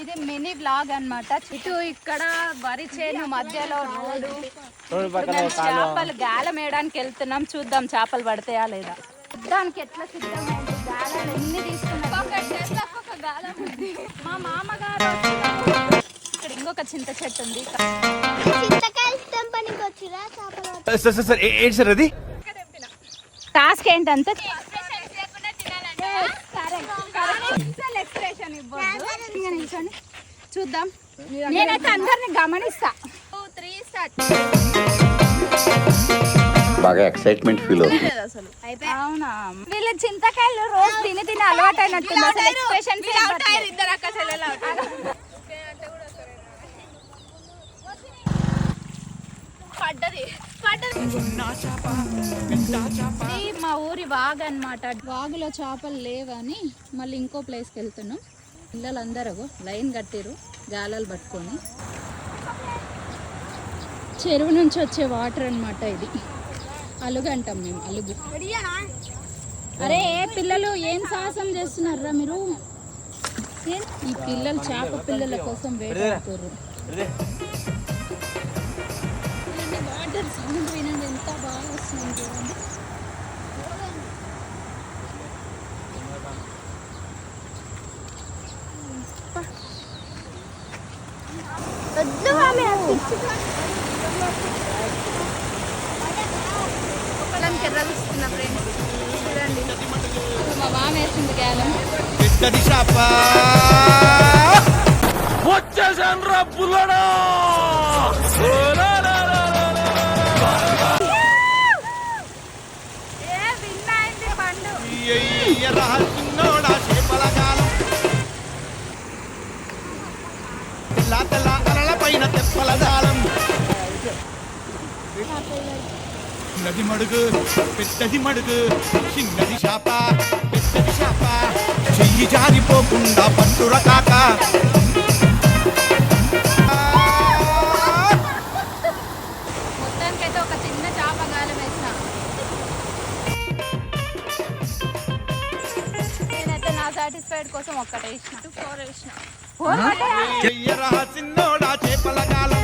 ఇది mini vlog అన్నమాట. ఇటు ఇక్కడ వరి చేను మధ్యలో రోడ్డు, చేపలు గాలం వేయడానికి వెళ్తున్నాం. చూద్దాం చేపలు పడతాయా లేదా. దానికి ఎట్లా సిద్ధమైంది, గాలాలు ఎన్ని తీసుకున్నాం. మా మామగారు ఇక్కడ ఇంకొక చింత చెట్టు ఉంది. టాస్క్ ఏంటంటే ఎక్స్ప్రెషన్ ఇవ్వద్దు. చూద్దాం. నేనైతే అందరిని గమనిస్తా. 2, 3 స్టార్ట్. బాగా ఎక్సైట్మెంట్ ఫీల్ అవుతుంది. అవునా, వీళ్ళ చింతకాయలు రోజు తిని తిని అలవాటు అయినట్టుంది. మా ఊరి వాగు అన్నమాట. వాగులో చేపలు లేవని మళ్ళీ ఇంకో ప్లేస్కి వెళ్తున్నాం. పిల్లలందరూ లైన్ కట్టిరు గాలాలు పట్టుకొని. చెరువు నుంచి వచ్చే వాటర్ అన్నమాట. ఇది అలుగు అంటాం మేము, అలుగు. అరే పిల్లలు ఏం సాహసం చేస్తున్నారా మీరు? ఈ పిల్లలు చేప పిల్లల కోసం వేటాడుతారు. వాటర్ సౌండ్ వినండి, ఎంత బాగా వస్తుంది చూడండి. ఎర్రలుస్తున్నా ఫ్రెండ్స్, చూడండి. మా మామ వేసింది గాలం. వచ్చేసాన్రా పుల్లడా. చిన్నది మడుగు పెద్దది మడుగు, చిన్నది శాప పెద్దది శాప, చెయ్యి జారిపోకుండా పట్టుర కాక. మొత్తానికైతే ఒక చిన్న చేప గాలం వేసిన. నేనైతే నా సాటిస్ఫైడ్ కోసం ఒక్కటే వేసిన. 4 వేసిన. చెయ్యరా చిన్నోడా చేపల గాలం.